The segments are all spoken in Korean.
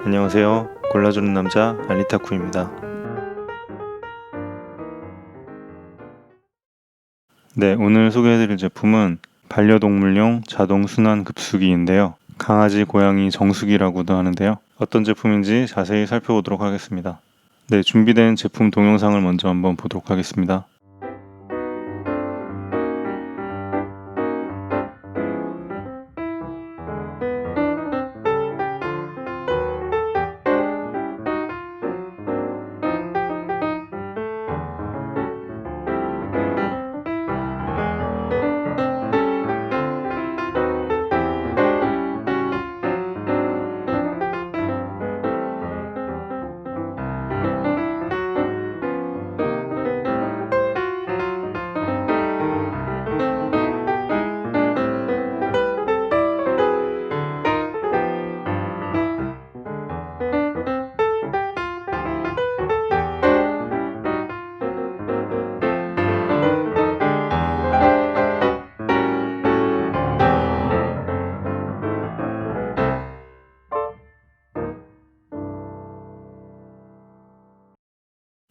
안녕하세요. 골라주는 남자 알리타쿠입니다. 네, 오늘 소개해드릴 제품은 반려동물용 자동 순환 급수기인데요. 강아지, 고양이 정수기라고도 하는데요. 어떤 제품인지 자세히 살펴보도록 하겠습니다. 네, 준비된 제품 동영상을 먼저 한번 보도록 하겠습니다.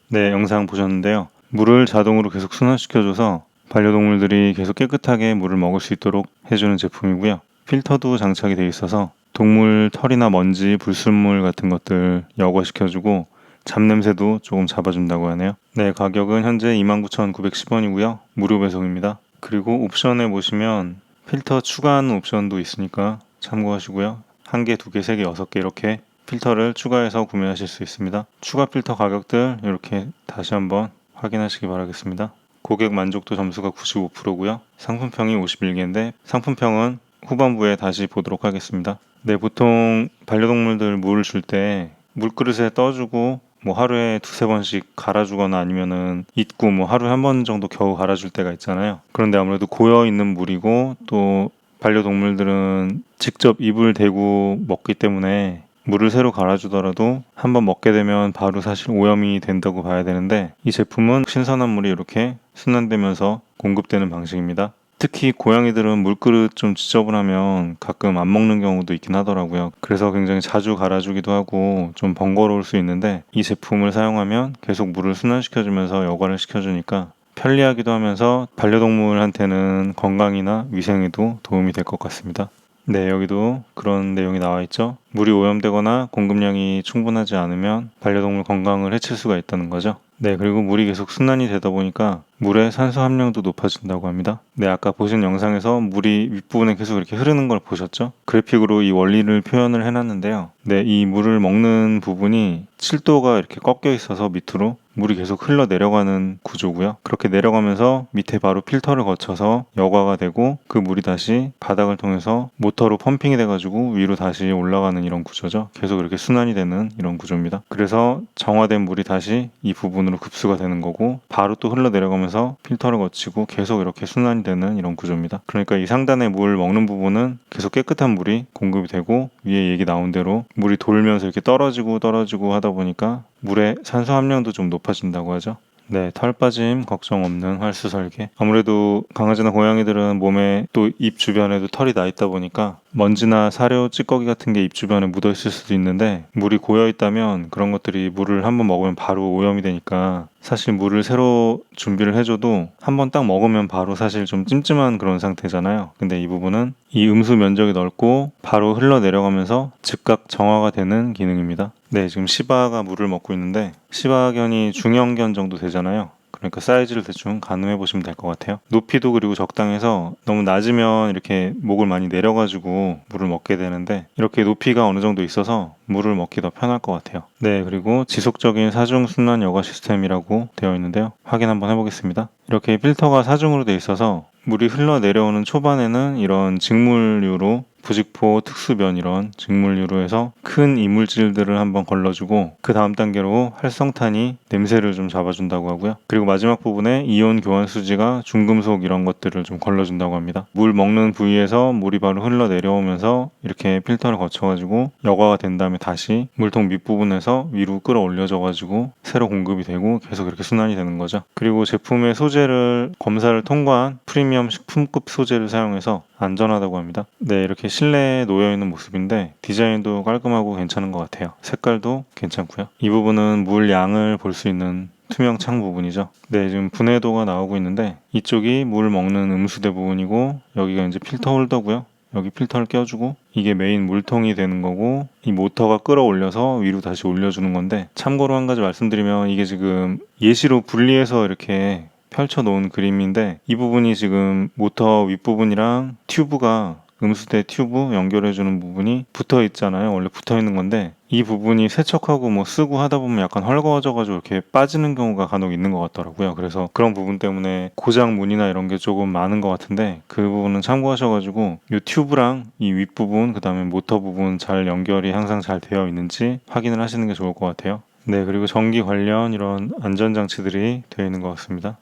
네, 영상 보셨는데요. 물을 자동으로 계속 순환시켜줘서 반려동물들이 계속 깨끗하게 물을 먹을 수 있도록 해주는 제품이고요. 필터도 장착이 되어 있어서 동물 털이나 먼지, 불순물 같은 것들 여과시켜주고 잡냄새도 조금 잡아준다고 하네요. 네, 가격은 현재 29,910원이고요. 무료 배송입니다. 그리고 옵션에 보시면 필터 추가하는 옵션도 있으니까 참고하시고요. 1개, 2개, 3개, 6개 이렇게 필터를 추가해서 구매하실 수 있습니다. 추가 필터 가격들 이렇게 다시 한번 확인하시기 바라겠습니다. 고객 만족도 점수가 95%고요. 상품평이 51개인데 상품평은 후반부에 다시 보도록 하겠습니다. 네, 보통 반려동물들 물을 줄 때 물그릇에 떠주고 하루에 2-3번씩 갈아주거나 아니면은 잊고 하루에 한 번 정도 겨우 갈아줄 때가 있잖아요. 그런데 아무래도 고여있는 물이고 또 반려동물들은 직접 입을 대고 먹기 때문에 물을 새로 갈아주더라도 한번 먹게 되면 바로 사실 오염이 된다고 봐야 되는데 이 제품은 신선한 물이 이렇게 순환되면서 공급되는 방식입니다. 특히 고양이들은 물그릇 좀 지저분하면 가끔 안 먹는 경우도 있긴 하더라고요. 그래서 굉장히 자주 갈아주기도 하고 좀 번거로울 수 있는데 이 제품을 사용하면 계속 물을 순환시켜주면서 여과를 시켜주니까 편리하기도 하면서 반려동물한테는 건강이나 위생에도 도움이 될 것 같습니다. 네, 여기도 그런 내용이 나와 있죠. 물이 오염되거나 공급량이 충분하지 않으면 반려동물 건강을 해칠 수가 있다는 거죠. 네, 그리고 물이 계속 순환이 되다 보니까 물의 산소 함량도 높아진다고 합니다. 네, 아까 보신 영상에서 물이 윗부분에 계속 이렇게 흐르는 걸 보셨죠? 그래픽으로 이 원리를 표현을 해놨는데요. 네, 이 물을 먹는 부분이 7도가 이렇게 꺾여 있어서 밑으로 물이 계속 흘러 내려가는 구조고요. 그렇게 내려가면서 밑에 바로 필터를 거쳐서 여과가 되고 그 물이 다시 바닥을 통해서 모터로 펌핑이 돼가지고 위로 다시 올라가는 이런 구조죠. 계속 이렇게 순환이 되는 이런 구조입니다. 그래서 정화된 물이 다시 이 부분으로 급수가 되는 거고 바로 또 흘러 내려가면서 필터를 거치고 계속 이렇게 순환이 되는 이런 구조입니다. 그러니까 이 상단에 물 먹는 부분은 계속 깨끗한 물이 공급이 되고 위에 얘기 나온 대로 물이 돌면서 이렇게 떨어지고 하다 보니까 물의 산소 함량도 좀 높아진다고 하죠. 네, 털 빠짐 걱정 없는 활수 설계. 아무래도 강아지나 고양이들은 몸에 또 입 주변에도 털이 나 있다 보니까 먼지나 사료, 찌꺼기 같은 게 입 주변에 묻어 있을 수도 있는데 물이 고여 있다면 그런 것들이 물을 한번 먹으면 바로 오염이 되니까 사실 물을 새로 준비를 해줘도 한번 딱 먹으면 바로 사실 좀 찜찜한 그런 상태잖아요. 근데 이 부분은 이 음수 면적이 넓고 바로 흘러 내려가면서 즉각 정화가 되는 기능입니다. 네, 지금 시바가 물을 먹고 있는데 시바견이 중형견 정도 되잖아요. 그러니까 사이즈를 대충 가늠해 보시면 될 것 같아요. 높이도 그리고 적당해서 너무 낮으면 이렇게 목을 많이 내려가지고 물을 먹게 되는데 이렇게 높이가 어느 정도 있어서 물을 먹기 더 편할 것 같아요. 네, 그리고 지속적인 사중 순환 여과 시스템이라고 되어 있는데요. 확인 한번 해보겠습니다. 이렇게 필터가 사중으로 되어 있어서 물이 흘러 내려오는 초반에는 이런 직물류로 부직포, 특수변 이런 직물류로 해서 큰 이물질들을 한번 걸러주고 그 다음 단계로 활성탄이 냄새를 좀 잡아준다고 하고요. 그리고 마지막 부분에 이온 교환 수지가 중금속 이런 것들을 좀 걸러준다고 합니다. 물 먹는 부위에서 물이 바로 흘러 내려오면서 이렇게 필터를 거쳐가지고 여과가 된 다음에 다시 물통 밑부분에서 위로 끌어올려져가지고 새로 공급이 되고 계속 이렇게 순환이 되는 거죠. 그리고 제품의 소재를 검사를 통과한 프리미엄 식품급 소재를 사용해서 안전하다고 합니다. 네, 이렇게 실내에 놓여있는 모습인데 디자인도 깔끔하고 괜찮은 것 같아요. 색깔도 괜찮고요. 이 부분은 물 양을 볼 수 있는 투명 창 부분이죠. 네, 지금 분해도가 나오고 있는데 이쪽이 물 먹는 음수대 부분이고 여기가 이제 필터 홀더고요. 여기 필터를 껴주고 이게 메인 물통이 되는 거고 이 모터가 끌어올려서 위로 다시 올려주는 건데 참고로 한 가지 말씀드리면 이게 지금 예시로 분리해서 이렇게 펼쳐 놓은 그림인데 이 부분이 지금 모터 윗부분이랑 튜브가 음수대 튜브 연결해주는 부분이 붙어 있잖아요. 원래 붙어 있는 건데 이 부분이 세척하고 뭐 쓰고 하다 보면 약간 헐거워져가지고 이렇게 빠지는 경우가 간혹 있는 것 같더라고요. 그래서 그런 부분 때문에 고장 문이나 이런 게 조금 많은 것 같은데 그 부분은 참고하셔가지고 이 튜브랑 이 윗부분 그 다음에 모터 부분 잘 연결이 항상 잘 되어 있는지 확인을 하시는 게 좋을 것 같아요. 네, 그리고 전기 관련 이런 안전장치들이 되어 있는 것 같습니다.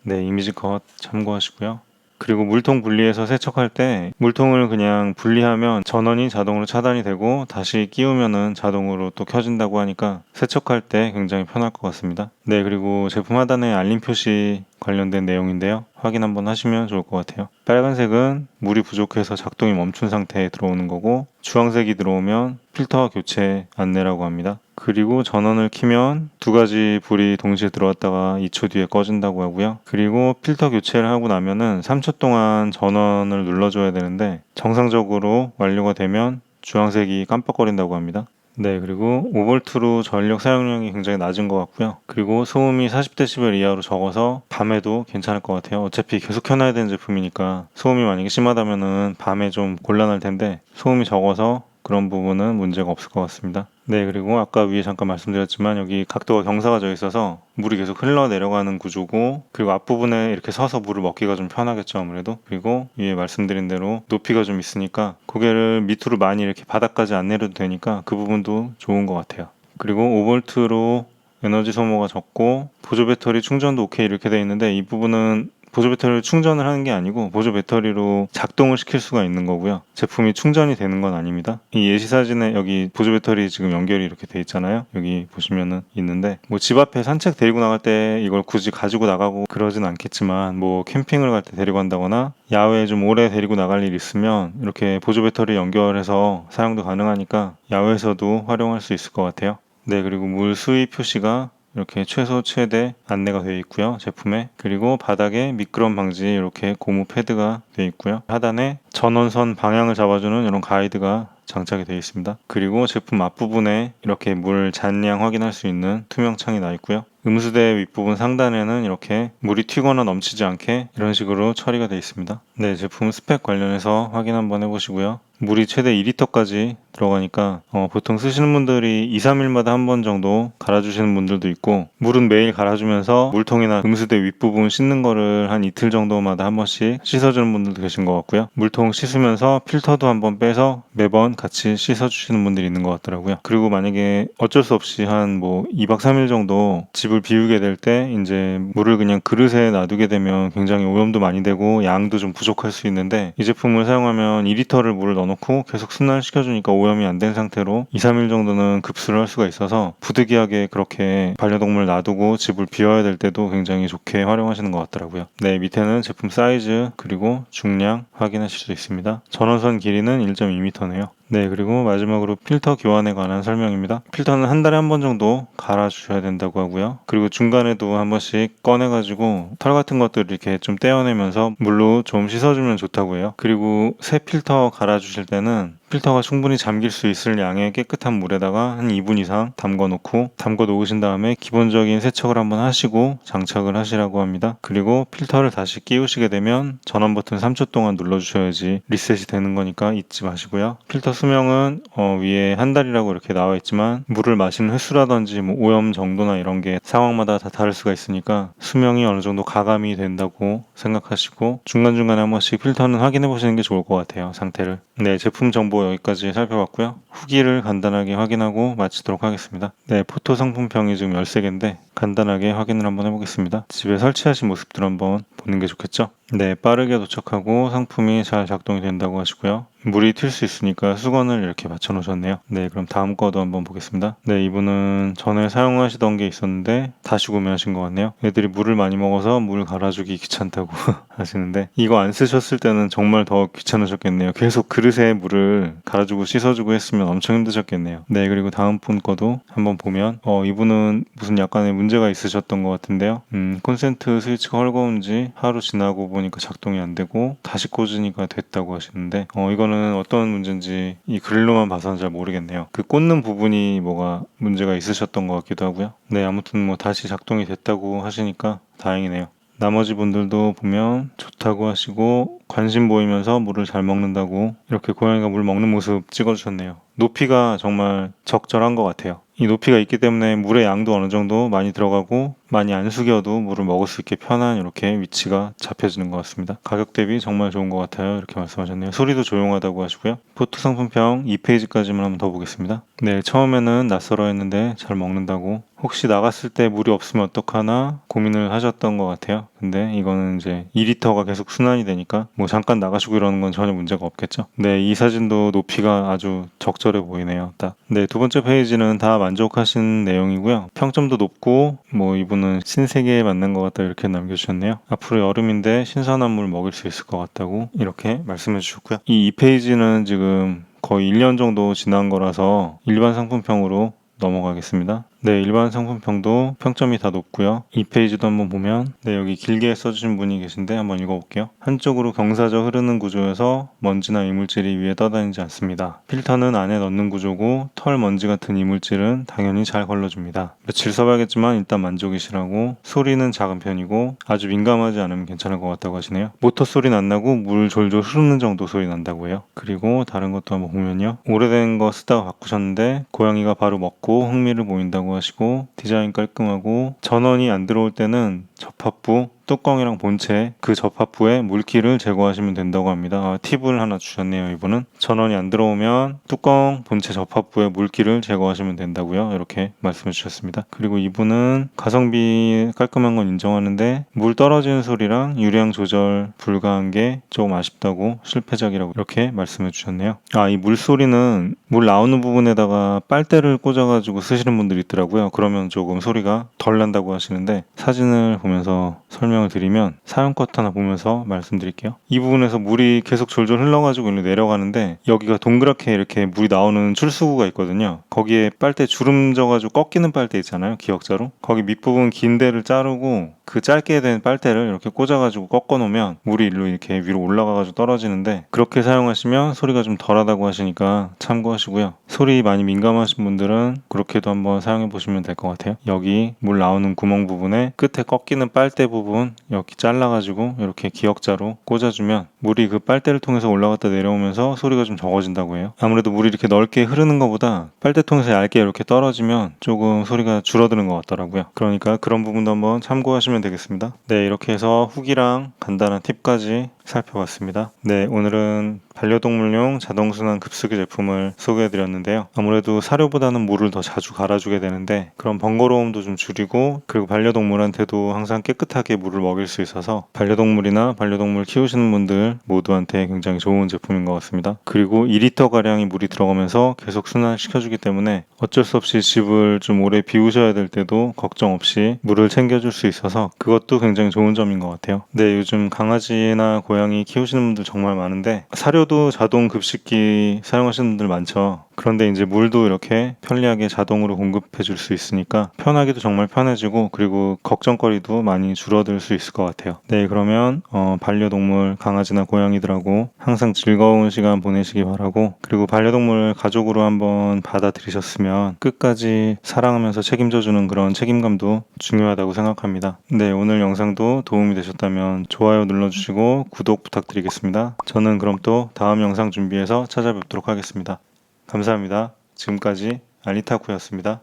네, 이미지 컷 참고하시고요. 그리고 물통 분리해서 세척할 때 물통을 그냥 분리하면 전원이 자동으로 차단이 되고 다시 끼우면은 자동으로 또 켜진다고 하니까 세척할 때 굉장히 편할 것 같습니다. 네, 그리고 제품 하단에 알림 표시 관련된 내용인데요. 확인 한번 하시면 좋을 것 같아요. 빨간색은 물이 부족해서 작동이 멈춘 상태에 들어오는 거고 주황색이 들어오면 필터 교체 안내라고 합니다. 그리고 전원을 켜면 두 가지 불이 동시에 들어왔다가 2초 뒤에 꺼진다고 하고요. 그리고 필터 교체를 하고 나면은 3초 동안 전원을 눌러줘야 되는데 정상적으로 완료가 되면 주황색이 깜빡거린다고 합니다. 네, 그리고 5V로 전력 사용량이 굉장히 낮은 것 같고요. 그리고 소음이 40dB 이하로 적어서 밤에도 괜찮을 것 같아요. 어차피 계속 켜놔야 되는 제품이니까 소음이 만약에 심하다면은 밤에 좀 곤란할 텐데 소음이 적어서 그런 부분은 문제가 없을 것 같습니다. 네, 그리고 아까 위에 잠깐 말씀드렸지만 여기 각도가 경사가 져 있어서 물이 계속 흘러내려가는 구조고 그리고 앞부분에 이렇게 서서 물을 먹기가 좀 편하겠죠, 아무래도. 그리고 위에 말씀드린 대로 높이가 좀 있으니까 고개를 밑으로 많이 이렇게 바닥까지 안 내려도 되니까 그 부분도 좋은 것 같아요. 그리고 5V로 에너지 소모가 적고 보조 배터리 충전도 오케이 이렇게 되어 있는데 이 부분은 보조 배터리를 충전을 하는 게 아니고 보조 배터리로 작동을 시킬 수가 있는 거고요. 제품이 충전이 되는 건 아닙니다. 이 예시 사진에 여기 보조 배터리 지금 연결이 이렇게 돼 있잖아요. 여기 보시면은 있는데 뭐 집 앞에 산책 데리고 나갈 때 이걸 굳이 가지고 나가고 그러진 않겠지만 뭐 캠핑을 갈 때 데리고 간다거나 야외에 좀 오래 데리고 나갈 일 있으면 이렇게 보조 배터리 연결해서 사용도 가능하니까 야외에서도 활용할 수 있을 것 같아요. 네, 그리고 물 수위 표시가 이렇게 최소 최대 안내가 되어 있고요. 제품에. 그리고 바닥에 미끄럼 방지 이렇게 고무 패드가 되어 있고요. 하단에 전원선 방향을 잡아주는 이런 가이드가 장착이 되어 있습니다. 그리고 제품 앞부분에 이렇게 물 잔량 확인할 수 있는 투명 창이 나 있고요. 음수대 윗부분 상단에는 이렇게 물이 튀거나 넘치지 않게 이런 식으로 처리가 되어 있습니다. 네, 제품 스펙 관련해서 확인 한번 해보시고요. 물이 최대 2리터까지 들어가니까 보통 쓰시는 분들이 2, 3일마다 한 번 정도 갈아주시는 분들도 있고 물은 매일 갈아주면서 물통이나 음수대 윗부분 씻는 거를 한 이틀 정도마다 한 번씩 씻어주는 분들도 계신 것 같고요. 물통 씻으면서 필터도 한번 빼서 매번 같이 씻어주시는 분들이 있는 것 같더라고요. 그리고 만약에 어쩔 수 없이 한 뭐 2박 3일 정도 집을 비우게 될 때 이제 물을 그냥 그릇에 놔두게 되면 굉장히 오염도 많이 되고 양도 좀 부족할 수 있는데 이 제품을 사용하면 2리터를 물을 넣어놓고 계속 순환시켜주니까 오염이 안 된 상태로 2, 3일 정도는 급수를 할 수가 있어서 부득이하게 그렇게 반려동물 놔두고 집을 비워야 될 때도 굉장히 좋게 활용하시는 것 같더라고요. 네, 밑에는 제품 사이즈 그리고 중량 확인하실 수 있습니다. 전원선 길이는 1.2m네요. 네, 그리고 마지막으로 필터 교환에 관한 설명입니다. 필터는 한 달에 한 번 정도 갈아주셔야 된다고 하고요. 그리고 중간에도 한 번씩 꺼내가지고 털 같은 것들을 이렇게 좀 떼어내면서 물로 좀 씻어주면 좋다고 해요. 그리고 새 필터 갈아주실 때는 필터가 충분히 잠길 수 있을 양의 깨끗한 물에다가 한 2분 이상 담궈 놓으신 다음에 기본적인 세척을 한번 하시고 장착을 하시라고 합니다. 그리고 필터를 다시 끼우시게 되면 전원 버튼 3초 동안 눌러주셔야지 리셋이 되는 거니까 잊지 마시고요. 필터 수명은 위에 한 달이라고 이렇게 나와 있지만 물을 마시는 횟수라든지 뭐 오염 정도나 이런 게 상황마다 다 다를 수가 있으니까 수명이 어느 정도 가감이 된다고 생각하시고 중간중간에 한 번씩 필터는 확인해 보시는 게 좋을 것 같아요. 상태를. 네, 제품 정보 여기까지 살펴봤고요. 후기를 간단하게 확인하고 마치도록 하겠습니다. 네, 포토 상품평이 지금 13개인데 간단하게 확인을 한번 해보겠습니다. 집에 설치하신 모습들 한번 보는 게 좋겠죠? 네, 빠르게 도착하고 상품이 잘 작동이 된다고 하시고요. 물이 튈 수 있으니까 수건을 이렇게 받쳐 놓으셨네요. 네, 그럼 다음 거도 한번 보겠습니다. 네, 이분은 전에 사용하시던 게 있었는데 다시 구매하신 것 같네요. 애들이 물을 많이 먹어서 물 갈아주기 귀찮다고 하시는데, 이거 안 쓰셨을 때는 정말 더 귀찮으셨겠네요. 계속 그릇에 물을 갈아주고 씻어주고 했으면 엄청 힘드셨겠네요. 네, 그리고 다음 분 거도 한번 보면 이분은 무슨 약간의 문제가 있으셨던 것 같은데요. 콘센트 스위치가 헐거운지 하루 지나고 보니까 작동이 안 되고 다시 꽂으니까 됐다고 하시는데, 이거는 어떤 문제인지 이 그릴로만 봐서는 잘 모르겠네요. 그 꽂는 부분이 뭐가 문제가 있으셨던 것 같기도 하고요. 네, 아무튼 뭐 다시 작동이 됐다고 하시니까 다행이네요. 나머지 분들도 보면 좋다고 하시고 관심 보이면서 물을 잘 먹는다고 이렇게 고양이가 물 먹는 모습 찍어주셨네요. 높이가 정말 적절한 것 같아요. 이 높이가 있기 때문에 물의 양도 어느 정도 많이 들어가고 많이 안 숙여도 물을 먹을 수 있게 편한 이렇게 위치가 잡혀지는 것 같습니다. 가격 대비 정말 좋은 것 같아요. 이렇게 말씀하셨네요. 소리도 조용하다고 하시고요. 포토 상품평 2페이지까지만 한번 더 보겠습니다. 네, 처음에는 낯설어 했는데 잘 먹는다고, 혹시 나갔을 때 물이 없으면 어떡하나 고민을 하셨던 것 같아요. 근데 이거는 이제 2리터가 계속 순환이 되니까 뭐 잠깐 나가시고 이러는 건 전혀 문제가 없겠죠. 네, 이 사진도 높이가 아주 적절해 보이네요. 딱. 네, 두 번째 페이지는 다 만족하신 내용이고요. 평점도 높고 뭐 이분은 신세계에 맞는 것 같다 이렇게 남겨주셨네요. 앞으로 여름인데 신선한 물 먹을 수 있을 것 같다고 이렇게 말씀해 주셨고요. 이 2페이지는 지금 거의 1년 정도 지난 거라서 일반 상품평으로 넘어가겠습니다. 네, 일반 상품평도 평점이 다 높고요. 이 페이지도 한번 보면 네, 여기 길게 써주신 분이 계신데 한번 읽어볼게요. 한쪽으로 경사져 흐르는 구조여서 먼지나 이물질이 위에 떠다니지 않습니다. 필터는 안에 넣는 구조고 털 먼지 같은 이물질은 당연히 잘 걸러줍니다. 며칠 써봐야겠지만 일단 만족이시라고, 소리는 작은 편이고 아주 민감하지 않으면 괜찮을 것 같다고 하시네요. 모터 소리는 안 나고 물 졸졸 흐르는 정도 소리 난다고 해요. 그리고 다른 것도 한번 보면요. 오래된 거 쓰다가 바꾸셨는데 고양이가 바로 먹고 흥미를 보인다고 하시고, 디자인 깔끔하고 전원이 안 들어올 때는 접합부 뚜껑이랑 본체 그 접합부에 물기를 제거하시면 된다고 합니다. 팁을 하나 주셨네요. 이분은 전원이 안 들어오면 뚜껑 본체 접합부에 물기를 제거하시면 된다고요. 이렇게 말씀해 주셨습니다. 그리고 이분은 가성비 깔끔한 건 인정하는데 물 떨어지는 소리랑 유량 조절 불가한 게 조금 아쉽다고, 실패작이라고 이렇게 말씀해 주셨네요. 이 물소리는 물 나오는 부분에다가 빨대를 꽂아가지고 쓰시는 분들이 있더라고요. 그러면 조금 소리가 덜 난다고 하시는데, 사진을 보면서 설명을 드리면 사용컷 하나 보면서 말씀드릴게요. 이 부분에서 물이 계속 졸졸 흘러가지고 내려가는데 여기가 동그랗게 이렇게 물이 나오는 출수구가 있거든요. 거기에 빨대 주름 져가지고 꺾이는 빨대 있잖아요. 기역자로. 거기 밑부분 긴 데를 자르고 그 짧게 된 빨대를 이렇게 꽂아가지고 꺾어 놓으면 물이 일로 이렇게 위로 올라가가지고 떨어지는데, 그렇게 사용하시면 소리가 좀 덜하다고 하시니까 참고하시고요. 소리 많이 민감하신 분들은 그렇게도 한번 사용해 보시면 될 것 같아요. 여기 물 나오는 구멍 부분에 끝에 꺾이는 빨대 부분 이렇게 잘라가지고 이렇게 기역자로 꽂아주면 물이 그 빨대를 통해서 올라갔다 내려오면서 소리가 좀 적어진다고 해요. 아무래도 물이 이렇게 넓게 흐르는 것보다 빨대통에서 얇게 이렇게 떨어지면 조금 소리가 줄어드는 것 같더라고요. 그러니까 그런 부분도 한번 참고하시면 되겠습니다. 네, 이렇게 해서 후기랑 간단한 팁까지 살펴봤습니다. 네, 오늘은 반려동물용 자동순환 급수기 제품을 소개해드렸는데요. 아무래도 사료보다는 물을 더 자주 갈아주게 되는데 그런 번거로움도 좀 줄이고, 그리고 반려동물한테도 항상 깨끗하게 물을 먹일 수 있어서 반려동물이나 반려동물 키우시는 분들 모두한테 굉장히 좋은 제품인 것 같습니다. 그리고 2리터가량의 물이 들어가면서 계속 순환시켜주기 때문에 어쩔 수 없이 집을 좀 오래 비우셔야 될 때도 걱정 없이 물을 챙겨줄 수 있어서 그것도 굉장히 좋은 점인 것 같아요. 네, 요즘 강아지나 고양이 키우시는 분들 정말 많은데 사료도 자동 급식기 사용하시는 분들 많죠. 그런데 이제 물도 이렇게 편리하게 자동으로 공급해 줄 수 있으니까 편하기도 정말 편해지고, 그리고 걱정거리도 많이 줄어들 수 있을 것 같아요. 네, 그러면 반려동물 강아지나 고양이들하고 항상 즐거운 시간 보내시기 바라고, 그리고 반려동물 가족으로 한번 받아들이셨으면 끝까지 사랑하면서 책임져주는 그런 책임감도 중요하다고 생각합니다. 네, 오늘 영상도 도움이 되셨다면 좋아요 눌러주시고 구독 부탁드리겠습니다. 저는 그럼 또 다음 영상 준비해서 찾아뵙도록 하겠습니다. 감사합니다. 지금까지 알리타쿠였습니다.